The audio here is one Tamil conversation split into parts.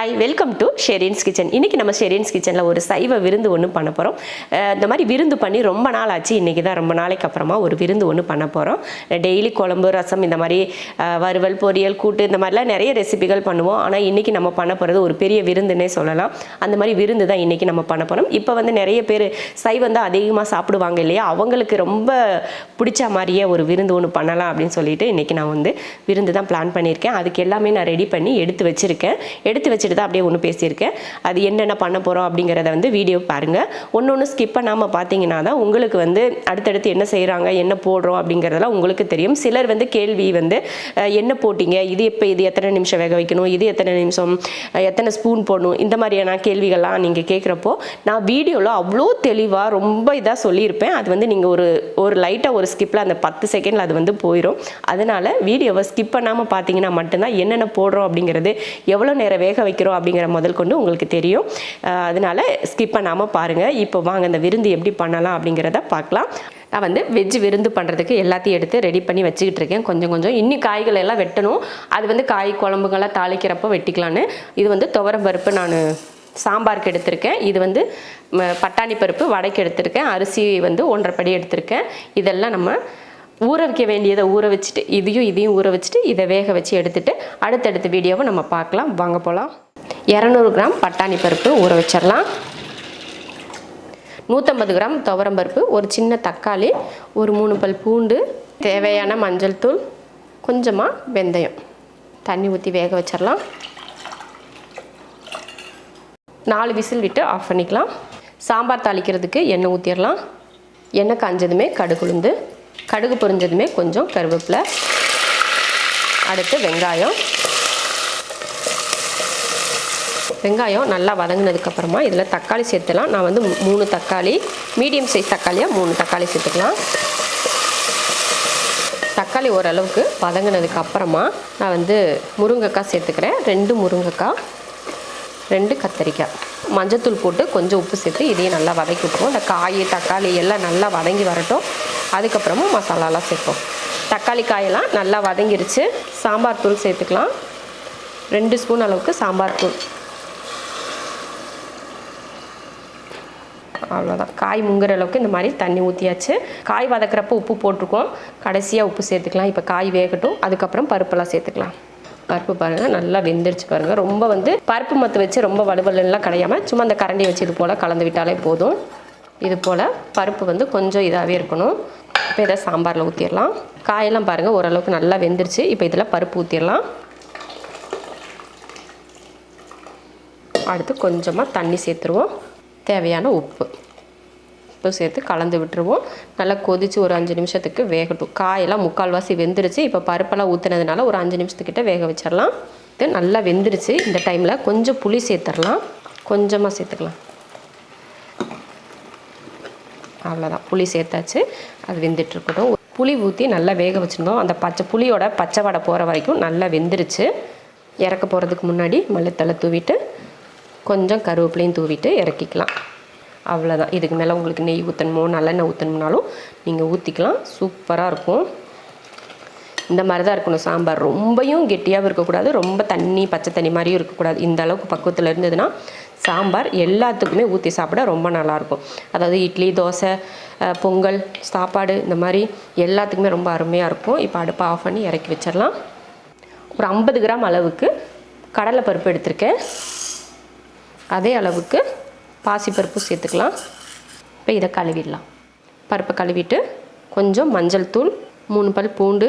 Hi welcome to Shereen's kitchen. இன்றைக்கி நம்ம ஷெரீன்ஸ் கிச்சனில் ஒரு சைவ விருந்து ஒன்று பண்ண போகிறோம். இந்த மாதிரி விருந்து பண்ணி ரொம்ப நாள் ஆச்சு. இன்றைக்கி தான் ரொம்ப நாளைக்கு அப்புறமா ஒரு விருந்து ஒன்று பண்ண போகிறோம். டெய்லி குழம்பு ரசம் இந்த மாதிரி வறுவல் பொரியல் கூட்டு இந்த மாதிரிலாம் நிறைய ரெசிபிகள் பண்ணுவோம். ஆனால் இன்றைக்கி நம்ம பண்ண போகிறது ஒரு பெரிய விருந்துன்னே சொல்லலாம். அந்த மாதிரி விருந்து தான் இன்றைக்கி நம்ம பண்ண போகிறோம். இப்போ வந்து நிறைய பேர் சைவம் தான் அதிகமாக சாப்பிடுவாங்க இல்லையா, அவங்களுக்கு ரொம்ப பிடிச்ச மாதிரியே ஒரு விருந்து ஒன்று பண்ணலாம் அப்படின்னு சொல்லிட்டு இன்றைக்கி நான் வந்து விருந்து தான் பிளான் பண்ணியிருக்கேன். அதுக்கு எல்லாமே நான் ரெடி பண்ணி எடுத்து வச்சுருக்கேன். எடுத்து வச்சுட்டு தான் அப்படியே ஒன்று பேசியிருக்கேன். அது என்னென்ன பண்ண போகிறோம் அப்படிங்கிறத வந்து வீடியோ பாருங்கள். ஒன்று ஸ்கிப் பண்ணாமல் பார்த்தீங்கன்னா தான் உங்களுக்கு வந்து அடுத்தடுத்து என்ன செய்கிறாங்க என்ன போடுறோம் அப்படிங்கிறதெல்லாம் உங்களுக்கு தெரியும். சிலர் வந்து கேள்வி வந்து என்ன போட்டிங்க, இது எப்போ, இது எத்தனை நிமிஷம் வேக வைக்கணும், இது எத்தனை நிமிஷம், எத்தனை ஸ்பூன் போடணும், இந்த மாதிரியான கேள்விகள்லாம் நீங்கள் கேட்குறப்போ நான் வீடியோவில் அவ்வளோ தெளிவாக ரொம்ப இதாக சொல்லியிருப்பேன். அது வந்து நீங்கள் ஒரு லைட்டாக ஒரு ஸ்கிப்பில் அந்த 10 செகண்டில் அது வந்து போயிடும். அதனால் வீடியோவை ஸ்கிப் பண்ணாமல் பார்த்தீங்கன்னா மட்டும்தான் என்னென்ன போடுறோம் அப்படிங்கிறது, எவ்வளோ நேரம் வேக வைக்கிறோம் அப்படிங்கிற முதல் கொண்டு உங்களுக்கு தெரியும். அதனால் ஸ்கிப் பண்ணாமல் பாருங்கள். இப்போ வாங்க இந்த விருந்து எப்படி பண்ணலாம் அப்படிங்கிறத பார்க்கலாம். நான் வந்து வெஜ் விருந்து பண்ணுறதுக்கு எல்லாத்தையும் எடுத்து ரெடி பண்ணி வச்சுக்கிட்டு இருக்கேன். கொஞ்சம் இன்னும் காய்கள் எல்லாம் வெட்டணும். அது வந்து காய் குழம்புகள்லாம் தாளிக்கிறப்போ வெட்டிக்கலான்னு. இது வந்து துவரம் பருப்பு நான் சாம்பாருக்கு எடுத்திருக்கேன். இது வந்து பட்டாணி பருப்பு வடைக்கு எடுத்திருக்கேன். அரிசி வந்து 1.5 படி எடுத்திருக்கேன். இதெல்லாம் நம்ம ஊற வைக்க வேண்டியதை ஊற வச்சுட்டு இதையும் ஊற வச்சுட்டு இதை வேக வச்சு எடுத்துகிட்டு அடுத்தடுத்த வீடியோவை நம்ம பார்க்கலாம். வாங்க போகலாம். 200 கிராம் பட்டாணி பருப்பு ஊற வச்சிடலாம். 150 கிராம் துவரம் பருப்பு, ஒரு சின்ன தக்காளி, ஒரு 3 பல் பூண்டு, தேவையான மஞ்சள் தூள், கொஞ்சமாக வெந்தயம், தண்ணி ஊற்றி வேக வச்சிடலாம். 4 விசில் விட்டு ஆஃப் பண்ணிக்கலாம். சாம்பார் தாளிக்கிறதுக்கு எண்ணெய் ஊற்றிடலாம். எண்ணெய் காஞ்சதுமே கடுகு உளுந்து, கடுகு பொரிஞ்சதுமே கொஞ்சம் கருவேப்பிலை, அடுத்து வெங்காயம் நல்லா வதங்கினதுக்கப்புறமா இதில் தக்காளி சேர்த்துலாம். நான் வந்து 3 தக்காளி, மீடியம் சைஸ் தக்காளியாக 3 தக்காளி சேர்த்துக்கலாம். தக்காளி ஓரளவுக்கு வதங்கினதுக்கு அப்புறமா நான் வந்து முருங்கைக்காய் சேர்த்துக்கிறேன். 2 முருங்கைக்காய், 2 கத்தரிக்காய், மஞ்சத்தூள் போட்டு கொஞ்சம் உப்பு சேர்த்து இதையும் நல்லா வதக்கி விட்டுருவோம். இந்த காய் தக்காளி எல்லாம் நல்லா வதங்கி வரட்டும். அதுக்கப்புறமா மசாலாலாம் சேர்ப்போம். தக்காளி காயெல்லாம் நல்லா வதங்கிருச்சு. சாம்பார் தூள் சேர்த்துக்கலாம். 2 ஸ்பூன் அளவுக்கு சாம்பார் தூள். அவ்வளோதான். காய் முங்குற அளவுக்கு இந்த மாதிரி தண்ணி ஊற்றியாச்சு. காய் வதக்கிறப்போ உப்பு போட்டிருக்கோம். கடைசியாக உப்பு சேர்த்துக்கலாம். இப்போ காய் வேகட்டும். அதுக்கப்புறம் பருப்பெல்லாம் சேர்த்துக்கலாம். பருப்பு பாருங்கள் நல்லா வெந்துருச்சு பாருங்கள். ரொம்ப வந்து பருப்பு மத்து வச்சு ரொம்ப வலுவலாம் கடையாமல் சும்மா அந்த கரண்டி வச்சு இது போல் கலந்து விட்டாலே போதும். இது போல் பருப்பு வந்து கொஞ்சம் இதாகவே இருக்கணும். இப்போ இதை சாம்பாரில் ஊற்றிடலாம். காயெல்லாம் பாருங்கள் ஓரளவுக்கு நல்லா வெந்துருச்சு. இப்போ இதில் பருப்பு ஊற்றிடலாம். அடுத்து கொஞ்சமாக தண்ணி சேர்த்துருவோம். தேவையான உப்பு சேர்த்து கலந்து விட்டுருவோம். நல்லா கொதித்து ஒரு 5 நிமிஷத்துக்கு வேகட்டும். காயெல்லாம் முக்கால்வாசி வெந்துருச்சு. இப்போ பருப்பெல்லாம் ஊற்றுனதுனால ஒரு 5 நிமிஷத்துக்கிட்ட வேக வச்சிடலாம். இது நல்லா வெந்துருச்சு. இந்த டைமில் கொஞ்சம் புளி சேர்த்துடலாம். கொஞ்சமாக சேர்த்துக்கலாம். அவ்வளோதான், புளி சேர்த்தாச்சு. அது வெந்துட்டுருக்கட்டும். புளி ஊற்றி நல்லா வேக வச்சுருந்தோம். அந்த புளியோட பச்சை வடை போகிற வரைக்கும் நல்லா வெந்துருச்சு. இறக்க போகிறதுக்கு முன்னாடி மல்லித்தலை தூவிட்டு கொஞ்சம் கருவேப்பிலையும் தூவிட்டு இறக்கிக்கலாம். அவ்வளோதான். இதுக்கு மேலே உங்களுக்கு நெய் ஊற்றணுமோ நல்லெண்ணெய் ஊற்றணும்னாலும் நீங்கள் ஊற்றிக்கலாம். சூப்பராக இருக்கும். இந்த மாதிரி தான் இருக்கணும் சாம்பார். ரொம்பவும் கெட்டியாகவும் இருக்கக்கூடாது, ரொம்ப பச்சை தண்ணி மாதிரியும் இருக்கக்கூடாது. இந்த அளவுக்கு பக்குவத்தில் இருந்ததுன்னா சாம்பார் எல்லாத்துக்குமே ஊற்றி சாப்பிட ரொம்ப நல்லாயிருக்கும். அதாவது இட்லி, தோசை, பொங்கல், சாப்பாடு இந்த மாதிரி எல்லாத்துக்குமே ரொம்ப அருமையாக இருக்கும். இப்போ அடுப்பை ஆஃப் பண்ணி இறக்கி வச்சிடலாம். ஒரு 50 கிராம் அளவுக்கு கடலைப்பருப்பு எடுத்திருக்கேன். அதே அளவுக்கு பாசிப்பருப்பு சேர்த்துக்கலாம். இப்போ இதை கழுவிடலாம். பருப்பை கழுவிட்டு கொஞ்சம் மஞ்சள் தூள், 3 பல் பூண்டு,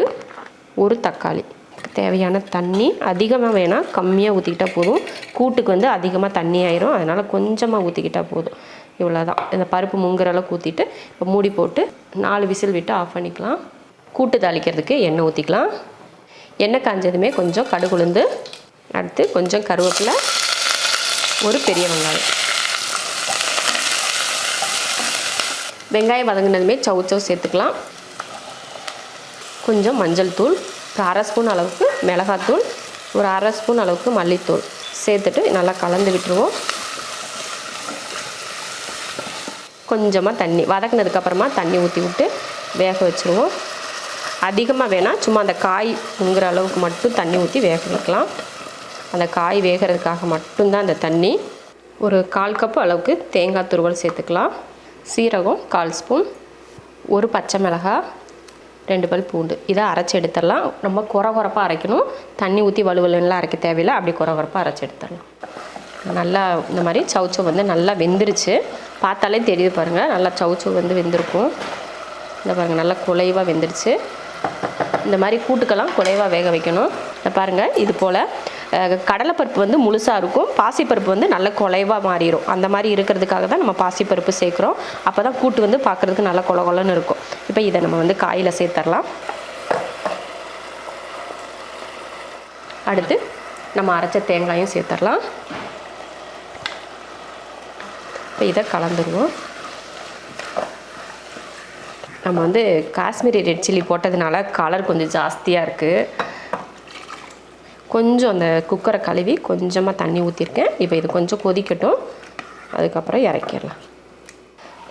1 தக்காளி, தேவையான தண்ணி. அதிகமாக வேணால் கம்மியாக ஊற்றிக்கிட்டால் போதும். கூட்டுக்கு வந்து அதிகமாக தண்ணி ஆயிரும். அதனால் கொஞ்சமாக ஊற்றிக்கிட்டால் போதும். இவ்வளோதான். இந்த பருப்பு முங்குற அளவுக்கு ஊற்றிட்டு இப்போ மூடி போட்டு 4 விசில் விட்டு ஆஃப் பண்ணிக்கலாம். கூட்டு தாளிக்கிறதுக்கு எண்ணெய் ஊற்றிக்கலாம். எண்ணெய் காஞ்சதுமே கொஞ்சம் கடுகு உளுந்து, அடுத்து கொஞ்சம் கருவேப்பிலை, ஒரு பெரிய வெங்காயம். வெங்காயம் வதங்கினதுமே சவு சேர்த்துக்கலாம். கொஞ்சம் மஞ்சள் தூள், ஒரு 1/2 ஸ்பூன் அளவுக்கு மிளகாத்தூள், ஒரு 1/2 ஸ்பூன் அளவுக்கு மல்லித்தூள் சேர்த்துட்டு நல்லா கலந்து விட்டுருவோம். கொஞ்சமாக தண்ணி வதக்கினதுக்கப்புறமா தண்ணி ஊற்றி விட்டு வேக வச்சுருவோம். அதிகமாக வேணால் சும்மா அந்த காய் முங்குற அளவுக்கு மட்டும் தண்ணி ஊற்றி வேக வைக்கலாம். அந்த காய் வேகிறதுக்காக மட்டும்தான் அந்த தண்ணி. ஒரு 1/4 கப் அளவுக்கு தேங்காய் துருவல் சேர்த்துக்கலாம். சீரகம் 1/4 ஸ்பூன், ஒரு பச்சை மிளகாய், 2 பல் பூண்டு. இதை அரைச்சி எடுத்துடலாம். ரொம்ப குறப்பாக அரைக்கணும். தண்ணி ஊற்றி வலுவலுலாம் அரைக்க தேவையில்லை. அப்படி குறப்பாக அரைச்சி எடுத்துடலாம். நல்லா இந்த மாதிரி சவுச்சோ வந்து நல்லா வெந்துருச்சு. பார்த்தாலே தெரியுது பாருங்கள், நல்லா சவுச்சோ வந்து வெந்திருக்கும். இந்த பாருங்கள் நல்லா குலைவாக வெந்துருச்சு. இந்த மாதிரி கூட்டுக்கெல்லாம் குலைவாக வேக வைக்கணும். இந்த பாருங்கள், இது போல் கடலைப்பருப்பு வந்து முழுசாக இருக்கும், பாசிப்பருப்பு வந்து நல்ல குலைவாக மாறிடும். அந்த மாதிரி இருக்கிறதுக்காக தான் நம்ம பாசிப்பருப்பு சேர்க்குறோம். அப்போ தான் கூட்டு வந்து பார்க்குறதுக்கு நல்லா கொல கொலன்னு இருக்கும். இப்போ இதை நம்ம வந்து காயில் சேர்த்துடலாம். அடுத்து நம்ம அரைச்ச தேங்காயும் சேர்த்துடலாம். இப்போ இதை கலந்துருவோம். நம்ம வந்து காஷ்மீரி ரெட் சில்லி போட்டதுனால கலர் கொஞ்சம் ஜாஸ்தியாக இருக்குது. கொஞ்சம் அந்த குக்கரை கழுவி கொஞ்சமாக தண்ணி ஊற்றிருக்கேன். இப்போ இது கொஞ்சம் கொதிக்கட்டும், அதுக்கப்புறம் இறக்கிடலாம்.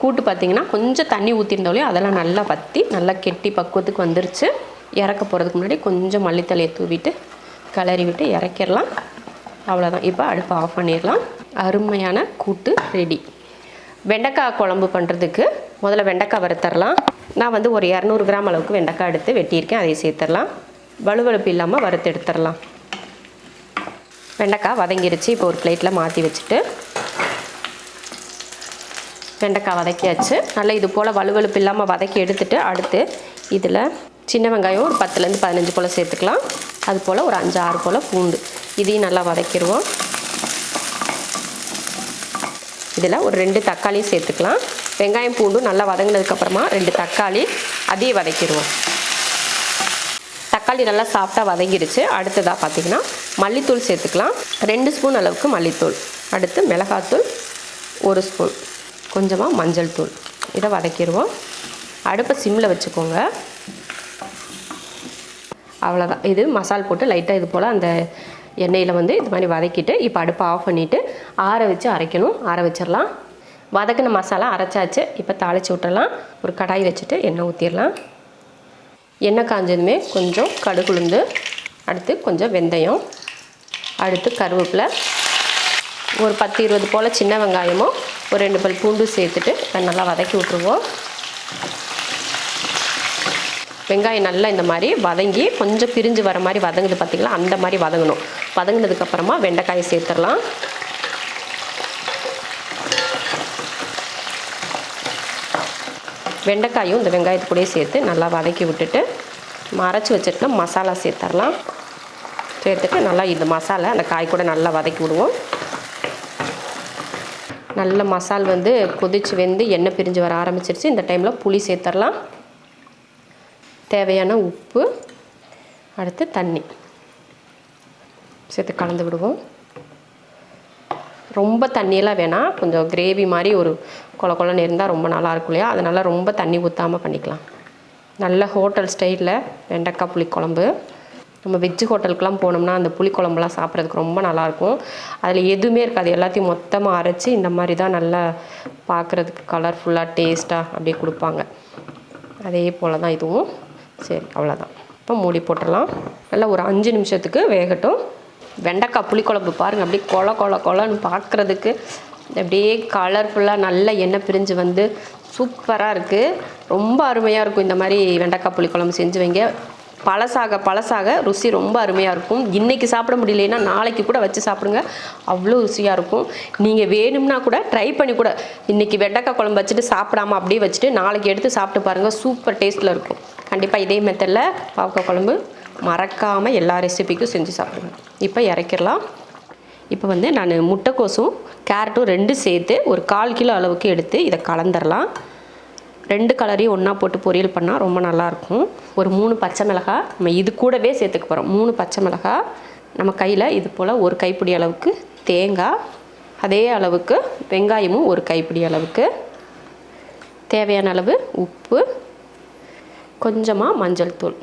கூட்டு பார்த்திங்கன்னா கொஞ்சம் தண்ணி ஊற்றிருந்தாலே அதெல்லாம் நல்லா வற்றி நல்லா கெட்டி பக்குவத்துக்கு வந்துருச்சு. இறக்க போகிறதுக்கு முன்னாடி கொஞ்சம் மல்லித்தலையை தூவிட்டு கிளறி விட்டு இறக்கிடலாம். அவ்வளோதான். இப்போ அடுப்பை ஆஃப் பண்ணிடலாம். அருமையான கூட்டு ரெடி. வெண்டைக்காய் குழம்பு பண்ணுறதுக்கு முதல்ல வெண்டைக்காய் வறுத்தரலாம். நான் வந்து ஒரு 200 கிராம் அளவுக்கு வெண்டைக்காய் எடுத்து வெட்டியிருக்கேன். அதை சேர்த்துடலாம். வலுவலுப்பு இல்லாமல் வறுத்து எடுத்துடலாம். வெண்டைக்காய் வதங்கிருச்சு. இப்போ ஒரு பிளேட்டில் மாற்றி வச்சுட்டு வெண்டைக்காய் வதக்கியாச்சு. நல்லா இது போல் வலுவலுப்பு இல்லாமல் வதக்கி எடுத்துட்டு அடுத்து இதில் சின்ன வெங்காயம் ஒரு 10லேருந்து 15 போல் சேர்த்துக்கலாம். அது போல் ஒரு 5-6 போல் பூண்டு, இதையும் நல்லா வதக்கிடுவோம். இதில் ஒரு 2 தக்காளியும் சேர்த்துக்கலாம். வெங்காயம் பூண்டும் நல்லா வதங்கினதுக்கப்புறமா 2 தக்காளி அதையும் வதக்கிடுவோம். தக்காளி நல்லா சாஃப்டாக வதங்கிடுச்சு. அடுத்ததாக பார்த்திங்கன்னா மல்லித்தூள் சேர்த்துக்கலாம். 2 ஸ்பூன் அளவுக்கு மல்லித்தூள். அடுத்து மிளகாத்தூள் 1 ஸ்பூன், கொஞ்சமாக மஞ்சள் தூள். இதை வதக்கிடுவோம். அடுப்பை சிம்மில் வச்சுக்கோங்க. அவ்வளோதான். இது மசால் போட்டு லைட்டாக இது போல் அந்த எண்ணெயில் வந்து இது மாதிரி வதக்கிட்டு இப்போ அடுப்பை ஆஃப் பண்ணிவிட்டு ஆற வச்சு அரைக்கணும். ஆற வச்சிடலாம். வதக்கின மசாலா அரைச்சாச்சு. இப்போ தாளித்து விட்டுடலாம். ஒரு கடாய் வச்சுட்டு எண்ணெய் ஊற்றிடலாம். எண்ணெய் காஞ்சதுமே கொஞ்சம் கடுகு உளுந்து, அடுத்து கொஞ்சம் வெந்தயம், அடுத்து கருவேப்பிலை, ஒரு 10-20 போல் சின்ன வெங்காயமும் ஒரு 2 பல் பூண்டு சேர்த்துட்டு நல்லா வதக்கி விட்ருவோம். வெங்காயம் நல்லா இந்த மாதிரி வதங்கி கொஞ்சம் பிரிஞ்சு வர மாதிரி வதங்குது பார்த்திங்களா, அந்த மாதிரி வதங்கணும். வதங்கினதுக்கப்புறமா வெண்டைக்காயை சேர்த்துடலாம். வெண்டைக்காயும் இந்த வெங்காயத்து கூட சேர்த்து நல்லா வதக்கி விட்டுட்டு அரைச்சி வச்சுருக்க மசாலா சேர்த்துடலாம். சேர்த்துட்டு நல்லா இந்த மசாலா அந்த காய் கூட நல்லா வதக்கி விடுவோம். நல்ல மசால் வந்து கொதிச்சு வெந்து எண்ணெய் பிரிஞ்சு வர ஆரம்பிச்சிருச்சு. இந்த டைமில் புளி சேர்த்துடலாம். தேவையான உப்பு, அடுத்து தண்ணி சேர்த்து கலந்து விடுவோம். ரொம்ப தண்ணியெல்லாம் வேணாம், கொஞ்சம் கிரேவி மாதிரி ஒரு கொல கொலன்னு இருந்தால் ரொம்ப நல்லாயிருக்கும் இல்லையா, அதனால் ரொம்ப தண்ணி ஊற்றாமல் பண்ணிக்கலாம். நல்ல ஹோட்டல் ஸ்டைலில் வெண்டைக்காய் புளிக்குழம்பு. நம்ம வெஜ்ஜு ஹோட்டலுக்கெலாம் போனோம்னா அந்த புளிக்குழம்புலாம் சாப்பிட்றதுக்கு ரொம்ப நல்லாயிருக்கும். அதில் எதுவுமே இருக்காது, எல்லாத்தையும் மொத்தமாக அரைச்சி இந்த மாதிரி தான் நல்லா பார்க்குறதுக்கு கலர்ஃபுல்லாக டேஸ்ட்டாக அப்படியே கொடுப்பாங்க. அதே போல் தான் இதுவும். சரி, அவ்வளோதான். இப்போ மூடி போட்டுடலாம். நல்லா ஒரு 5 நிமிஷத்துக்கு வேகட்டும். வெண்டைக்காய் புளிக்குழம்பு பாருங்கள், அப்படியே கொல கொல கொலன்னு பார்க்குறதுக்கு அப்படியே கலர்ஃபுல்லாக நல்ல எண்ணெய் பிரிஞ்சு வந்து சூப்பராக இருக்குது. ரொம்ப அருமையாக இருக்கும். இந்த மாதிரி வெண்டைக்காய் புளிக்குழம்பு செஞ்சு வைங்க. பழசாக ருசி ரொம்ப அருமையாக இருக்கும். இன்றைக்கி சாப்பிட முடியலைன்னா நாளைக்கு கூட வச்சு சாப்பிடுங்க, அவ்வளோ ருசியாக இருக்கும். நீங்கள் வேணும்னா கூட ட்ரை பண்ணி கூட இன்றைக்கி வெண்டைக்காய் குழம்பு வச்சுட்டு சாப்பிடாம அப்படியே வச்சுட்டு நாளைக்கு எடுத்து சாப்பிட்டு பாருங்கள், சூப்பர் டேஸ்ட்டில் இருக்கும். கண்டிப்பாக இதே மெத்தடில் பாவக்காய் குழம்பு மறக்காமல் எல்லா ரெசிபிக்கும் செஞ்சு சாப்பிடுங்க. இப்போ இறக்கிடலாம். இப்போ வந்து நான் முட்டைக்கோசும் கேரட்டும் 2 சேர்த்து ஒரு 1/4 கிலோ அளவுக்கு எடுத்து இதை கலந்துடலாம். 2 கலரையும் ஒன்றா போட்டு பொரியல் பண்ணால் ரொம்ப நல்லாயிருக்கும். ஒரு 3 பச்சை மிளகாய் நம்ம இது கூடவே சேர்த்துக்க போகிறோம். 3 பச்சை மிளகாய், நம்ம கையில் இது போல் ஒரு கைப்பிடி அளவுக்கு தேங்காய், அதே அளவுக்கு வெங்காயமும் ஒரு கைப்பிடி அளவுக்கு, தேவையான அளவு உப்பு, கொஞ்சமாக மஞ்சள் தூள்.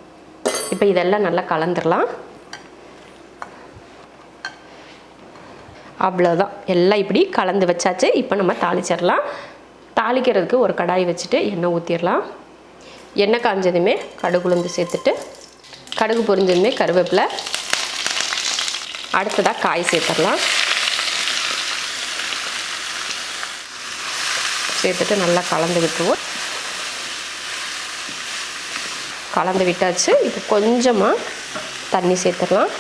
இப்போ இதெல்லாம் நல்லா கலந்துடலாம். அவ்வளோதான், எல்லாம் இப்படி கலந்து வச்சாச்சு. இப்போ நம்ம தாளிச்சிடலாம். தாளிக்கிறதுக்கு ஒரு கடாய் வச்சுட்டு எண்ணெய் ஊற்றிடலாம். எண்ணெய் காஞ்சதுமே கடுகு உளுந்து சேர்த்துட்டு, கடுகு பொரிஞ்சதுமே கருவேப்பிலை, அடுத்ததாக காய் சேர்த்துடலாம். சேர்த்துட்டு நல்லா கலந்து விட்டுருவோம். கலந்து விட்டாச்சு. இப்போ கொஞ்சமாக தண்ணி சேர்த்துடலாம்.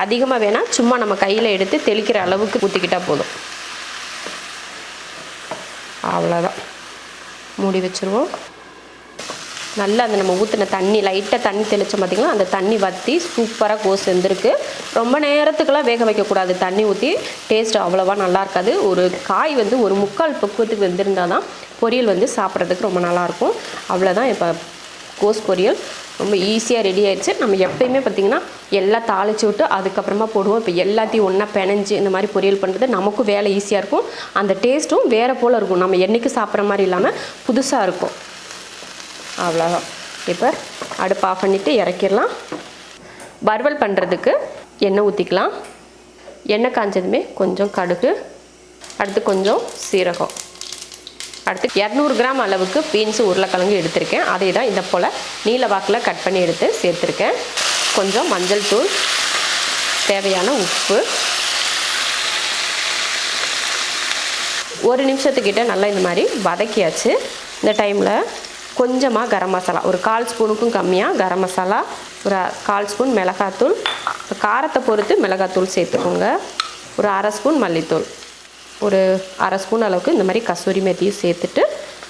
அதிகமாக வேணால் சும்மா நம்ம கையில் எடுத்து தெளிக்கிற அளவுக்கு ஊற்றிக்கிட்டால் போதும். அவ்வளோதான். மூடி வச்சுருவோம். நல்லா அந்த நம்ம ஊற்றின தண்ணி லைட்டாக தண்ணி தெளித்தோம் பார்த்திங்களா, அந்த தண்ணி வற்றி சூப்பராக கோஸ் வெந்திருக்கு. ரொம்ப நேரத்துக்கெல்லாம் வேக வைக்கக்கூடாது. தண்ணி ஊற்றி டேஸ்ட் அவ்வளோவா நல்லா இருக்காது. ஒரு காய் வந்து ஒரு 3/4 பக்குவத்துக்கு வெந்திருந்தால் தான் பொரியல் வந்து சாப்பிட்றதுக்கு ரொம்ப நல்லாயிருக்கும். அவ்வளோதான். இப்போ கோஸ் பொரியல் ரொம்ப ஈஸியாக ரெடி ஆயிடுச்சு. நம்ம எப்பயுமே பார்த்திங்கன்னா எல்லாம் தாளித்து விட்டு அதுக்கப்புறமா போடுவோம். இப்போ எல்லாத்தையும் ஒன்றா பிணைஞ்சு இந்த மாதிரி பொரியல் பண்ணுறது நமக்கும் வேலை ஈஸியாக இருக்கும். அந்த டேஸ்ட்டும் வேறு போல் இருக்கும். நம்ம என்றைக்கு சாப்பிட்ற மாதிரி இல்லாமல் புதுசாக இருக்கும். அவ்வளோதான். இப்போ அடுப்பு ஆஃப் பண்ணிவிட்டு இறக்கிடலாம். வறுவல் பண்ணுறதுக்கு எண்ணெய் ஊற்றிக்கலாம். எண்ணெய் காஞ்சதுமே கொஞ்சம் கடுகு, அடுத்து கொஞ்சம் சீரகம், அடுத்து 200 கிராம் அளவுக்கு பீன்ஸு உருளைக்கிழங்கு எடுத்திருக்கேன். அதை தான் இதை போல் நீல வாக்கில் கட் பண்ணி எடுத்து சேர்த்துருக்கேன். கொஞ்சம் மஞ்சள் தூள், தேவையான உப்பு, 1 நிமிஷத்துக்கிட்ட நல்லா இந்த மாதிரி வதக்கியாச்சு. இந்த டைமில் கொஞ்சமாக கரம் மசாலா, ஒரு 1/4 ஸ்பூனுக்கும் கம்மியாக கரம் மசாலா, ஒரு 1/4 ஸ்பூன் மிளகாத்தூள், காரத்தை பொறுத்து மிளகாத்தூள் சேர்த்துக்கோங்க, ஒரு 1/2 ஸ்பூன் மல்லித்தூள், ஒரு 1/2 ஸ்பூன் அளவுக்கு இந்த மாதிரி கசூரி மேத்தியும் சேர்த்துட்டு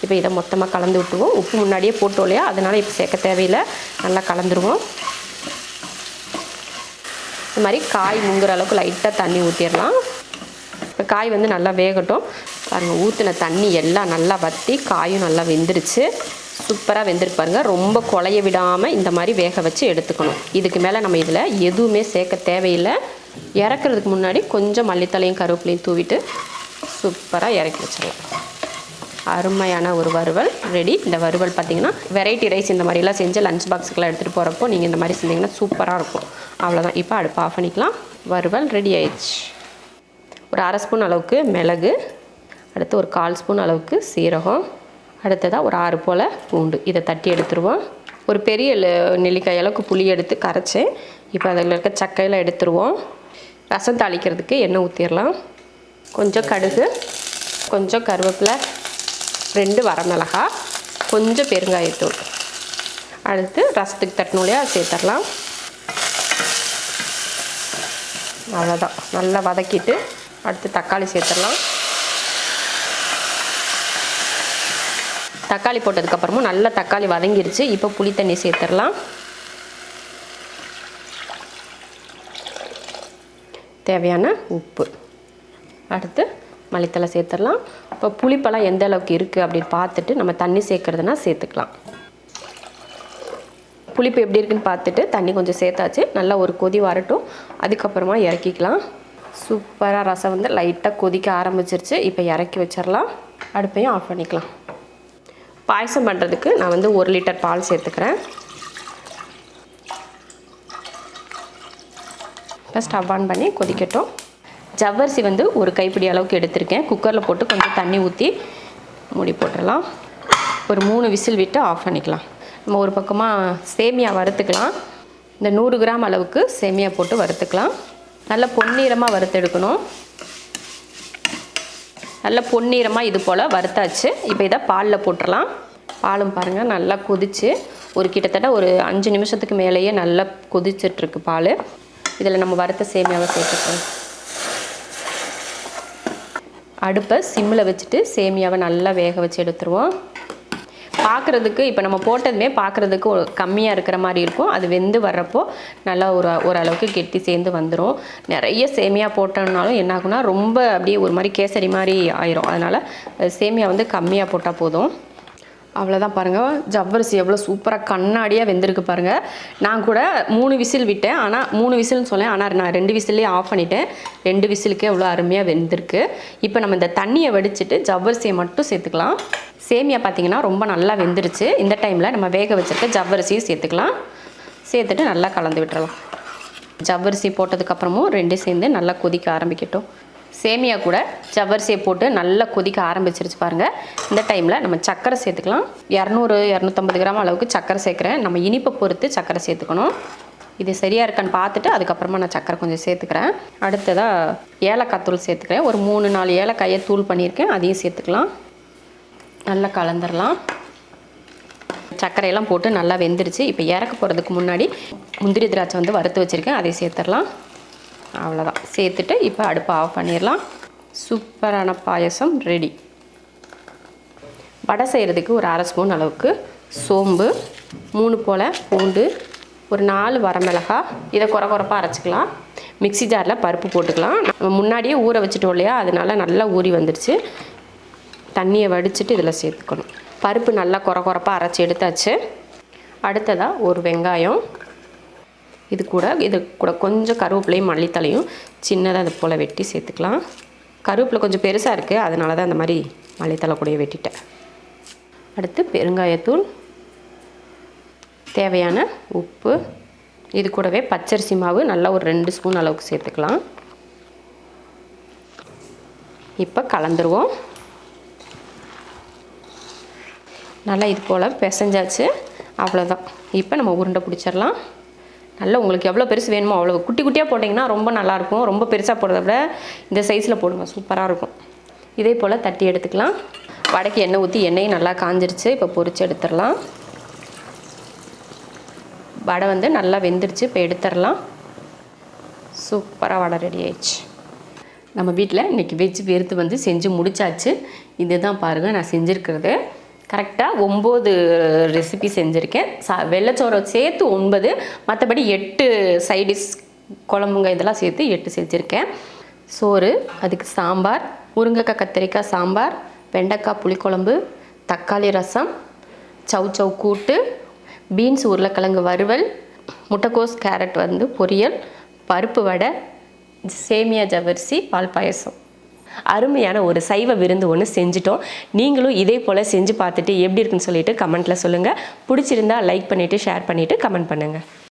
இப்போ இதை மொத்தமாக கலந்து விட்டுருவோம். உப்பு முன்னாடியே போட்டோம் இல்லையா, அதனால் இப்போ சேர்க்க தேவையில்லை. நல்லா கலந்துருவோம். இந்த மாதிரி காய் முங்குற அளவுக்கு லைட்டாக தண்ணி ஊற்றிடலாம். இப்போ காய் வந்து நல்லா வேகட்டும். பாருங்கள், ஊற்றின தண்ணி எல்லாம் நல்லா வற்றி காயும் நல்லா வெந்துருச்சு. சூப்பராக வெந்திருக்கு பாருங்கள். ரொம்ப குழைய விடாமல் இந்த மாதிரி வேக வச்சு எடுத்துக்கணும். இதுக்கு மேலே நம்ம இதில் எதுவுமே சேர்க்க தேவையில்லை. இறக்குறதுக்கு முன்னாடி கொஞ்சம் மல்லித்தலையும் கருவேப்பிலையும் தூவிட்டு சூப்பராக இறக்கி வச்சிடலாம். அருமையான ஒரு வறுவல் ரெடி. இந்த வறுவல் பார்த்திங்கன்னா வெரைட்டி ரைஸ் இந்த மாதிரிலாம் செஞ்சு லஞ்ச் பாக்ஸுக்கெலாம் எடுத்துகிட்டு போகிறப்போ நீங்கள் இந்த மாதிரி செஞ்சிங்கன்னா சூப்பராக இருக்கும். அவ்வளோதான். இப்போ அடுப்பு ஆஃப் பண்ணிக்கலாம். வறுவல் ரெடி ஆயிடுச்சு. ஒரு 1/2 ஸ்பூன் அளவுக்கு மிளகு, அடுத்து ஒரு 1/4 ஸ்பூன் அளவுக்கு சீரகம், அடுத்ததாக ஒரு 6 போல் பூண்டு. இதை தட்டி எடுத்துருவோம். ஒரு பெரிய நெல்லிக்காய் அளவுக்கு புளி எடுத்து கரைச்சேன். இப்போ அதில் இருக்க சக்கையில் எடுத்துருவோம். ரசம் தாளிக்கிறதுக்கு எண்ணெய் ஊற்றிடலாம். கொஞ்சம் கடுகு, கொஞ்சம் கருவேப்பிலை, 2 வரமிளகா, கொஞ்சம் பெருங்காயத்தூள், அடுத்து ரசத்துக்கு தட்டணும் இல்லையா, சேர்த்துடலாம். அவ்வளோதான். நல்லா வதக்கிட்டு அடுத்து தக்காளி சேர்த்துடலாம். தக்காளி போட்டதுக்கப்புறமும் நல்லா தக்காளி வதங்கிருச்சு. இப்போ புளி தண்ணி சேர்த்துடலாம். தேவையான உப்பு, அடுத்து மல்லித்தலை சேர்த்துடலாம். இப்போ புளிப்பெல்லாம் எந்த அளவுக்கு இருக்குது அப்படின்னு பார்த்துட்டு நம்ம தண்ணி சேர்க்குறதுனா சேர்த்துக்கலாம். புளிப்பு எப்படி இருக்குன்னு பார்த்துட்டு தண்ணி கொஞ்சம் சேர்த்தாச்சு. நல்லா ஒரு கொதி வரட்டும், அதுக்கப்புறமா இறக்கிக்கலாம். சூப்பராக ரசம் வந்து லைட்டாக கொதிக்க ஆரம்பிச்சிருச்சு. இப்போ இறக்கி வச்சிடலாம். அடுப்பையும் ஆஃப் பண்ணிக்கலாம். பாயசம் பண்ணுறதுக்கு நான் வந்து 1 லிட்டர் பால் சேர்த்துக்கிறேன். இப்போ ஸ்டவ் ஆன் பண்ணி கொதிக்கட்டும். ஜவ்வரிசி வந்து ஒரு கைப்பிடி அளவுக்கு எடுத்திருக்கேன். குக்கரில் போட்டு கொஞ்சம் தண்ணி ஊற்றி மூடி போட்டுடலாம். ஒரு 3 விசில் விட்டு ஆஃப் பண்ணிக்கலாம். நம்ம ஒரு பக்கமாக சேமியா வறுத்துக்கலாம். இந்த 100 கிராம் அளவுக்கு சேமியா போட்டு வறுத்துக்கலாம். நல்லா பொன்னிறமாக வறுத்தெடுக்கணும். நல்லா பொன்னிறமாக இது போல் வறுத்தாச்சு. இப்போ இதை பாலில் போட்டுடலாம். பாலும் பாருங்கள் நல்லா கொதிச்சு ஒரு கிட்டத்தட்ட ஒரு 5 நிமிஷத்துக்கு மேலேயே நல்லா கொதிச்சிட்ருக்கு பால். இதில் நம்ம வறுத்த சேமியாவை சேர்த்துக்கலாம். அடுப்பை சிம்மில் வச்சுட்டு சேமியாவை நல்லா வேக வச்சு எடுத்துருவோம். பார்க்குறதுக்கு இப்போ நம்ம போட்டதுமே பார்க்குறதுக்கு கம்மியாக இருக்கிற மாதிரி இருக்கும். அது வெந்து வர்றப்போ நல்லா ஓரளவுக்கு கெட்டி சேர்ந்து வந்துடும். நிறைய சேமியா போட்டோம்னாலும் என்ன ஆகுனா ரொம்ப அப்படியே ஒரு மாதிரி கேசரி மாதிரி ஆயிரும். அதனால் சேமியா வந்து கம்மியாக போட்டால் போதும். அவ்வளோதான். பாருங்கள், ஜவ்வரிசி எவ்வளோ சூப்பராக கண்ணாடியாக வெந்திருக்கு பாருங்கள். நான் கூட 3 விசில் விட்டேன். ஆனால் 3 விசில்னு சொன்னேன், ஆனால் நான் 2 விசில்லே ஆஃப் பண்ணிட்டேன். 2 விசிலுக்கே எவ்வளோ அருமையாக வெந்திருக்கு. இப்போ நம்ம இந்த தண்ணியை வடிச்சிட்டு ஜவ்வரிசியை மட்டும் சேர்த்துக்கலாம். சேமியா பார்த்திங்கன்னா ரொம்ப நல்லா வெந்துருச்சு. இந்த டைமில் நம்ம வேக வச்சுருக்க ஜவ்வரிசியும் சேர்த்துக்கலாம். சேர்த்துட்டு நல்லா கலந்து விட்டுறலாம். ஜவ்வரிசி போட்டதுக்கப்புறமும் 2 சேர்ந்து நல்லா கொதிக்க ஆரம்பிக்கட்டும். சேமியா கூட ஜவ்வரிசியை போட்டு நல்லா கொதிக்க ஆரம்பிச்சிருச்சு பாருங்கள். இந்த டைமில் நம்ம சர்க்கரை சேர்த்துக்கலாம். 200-250 கிராம் அளவுக்கு சர்க்கரை சேர்க்குறேன். நம்ம இனிப்பை பொறுத்து சர்க்கரை சேர்த்துக்கணும். இது சரியாக இருக்கான்னு பார்த்துட்டு அதுக்கப்புறமா நான் சக்கரை கொஞ்சம் சேர்த்துக்கிறேன். அடுத்ததாக ஏலக்காய் தூள் சேர்த்துக்கிறேன். ஒரு 3-4 ஏலக்காயை தூள் பண்ணியிருக்கேன், அதையும் சேர்த்துக்கலாம். நல்லா கலந்துடலாம். சர்க்கரையெல்லாம் போட்டு நல்லா வெந்துருச்சு. இப்போ இறக்க போகிறதுக்கு முன்னாடி முந்திரி திராட்சை வந்து வறுத்து வச்சுருக்கேன், அதை சேர்த்துடலாம். அவ்வளோதான். சேர்த்துட்டு இப்போ அடுப்பை ஆஃப் பண்ணிடலாம். சூப்பரான பாயசம் ரெடி. வடை செய்கிறதுக்கு ஒரு 1/2 ஸ்பூன் அளவுக்கு சோம்பு, 3 போல் பூண்டு, ஒரு 4 வரமிளகாய், இதை குறப்பாக அரைச்சிக்கலாம். மிக்ஸி ஜாரில் பருப்பு போட்டுக்கலாம். நம்ம முன்னாடியே ஊற வச்சுட்டோம் இல்லையா, அதனால நல்லா ஊறி வந்துடுச்சு. தண்ணியை வடிச்சிட்டு இதில் சேர்த்துக்கணும். பருப்பு நல்லா குறப்பாக அரைச்சி எடுத்தாச்சு. அடுத்ததாக ஒரு வெங்காயம், இது கூட கொஞ்சம் கருவேப்பிலையும் மல்லித்தலையும் சின்னதாக அது போல் வெட்டி சேர்த்துக்கலாம். கருவேப்பிலை கொஞ்சம் பெருசாக இருக்குது, அதனால தான் அந்த மாதிரி மல்லித்தலை கூட வெட்டிட்டேன். அடுத்து பெருங்காயத்தூள், தேவையான உப்பு, இது கூடவே பச்சரிசி மாவு நல்லா ஒரு 2 ஸ்பூன் அளவுக்கு சேர்த்துக்கலாம். இப்போ கலந்துருவோம். நல்லா இது போல் பிசைஞ்சாச்சு. அவ்வளோதான். இப்போ நம்ம உருண்டை பிடிச்சிடலாம். நல்லா உங்களுக்கு எவ்வளோ பெருசு வேணுமோ அவ்வளோ குட்டி குட்டியாக போட்டிங்கன்னா ரொம்ப நல்லாயிருக்கும். ரொம்ப பெருசாக போடுறத விட இந்த சைஸில் போடுங்க, சூப்பராக இருக்கும். இதே போல் தட்டி எடுத்துக்கலாம். வடைக்கு எண்ணெய் ஊற்றி எண்ணெயும் நல்லா காஞ்சிருச்சு. இப்போ பொரிச்சு எடுத்துடலாம். வடை வந்து நல்லா வெந்துருச்சு. இப்போ எடுத்துடலாம். சூப்பராக வடை ரெடி ஆயிடுச்சு. நம்ம வீட்டில் இன்றைக்கி வெஜ் விருந்து வந்து செஞ்சு முடிச்சாச்சு. இதுதான் பாருங்கள் நான் செஞ்சுருக்கிறது. கரெக்டாக 9 ரெசிபி செஞ்சுருக்கேன். வெள்ளைச்சோறை சேர்த்து 9, மற்றபடி 8 சைடிஷ் குழம்புங்க இதெல்லாம் சேர்த்து 8 செஞ்சுருக்கேன். சோறு, அதுக்கு சாம்பார், முருங்கைக்காய் கத்திரிக்காய் சாம்பார், வெண்டைக்காய் புளிக்குழம்பு, தக்காளி ரசம், சவ் கூட்டு, பீன்ஸ் உருளைக்கிழங்கு வறுவல், முட்டைக்கோஸ் கேரட் வந்து பொரியல், பருப்பு வடை, சேமியா ஜவ்வரிசி, பால் பாயசம். அருமையான ஒரு சைவ விருந்து ஒன்று செஞ்சுட்டோம். நீங்களும் இதே போல் செஞ்சு பார்த்துட்டு எப்படி இருக்குன்னு சொல்லிட்டு கமெண்ட்டில் சொல்லுங்கள். பிடிச்சிருந்தா லைக் பண்ணிவிட்டு ஷேர் பண்ணிவிட்டு கமெண்ட் பண்ணுங்கள்.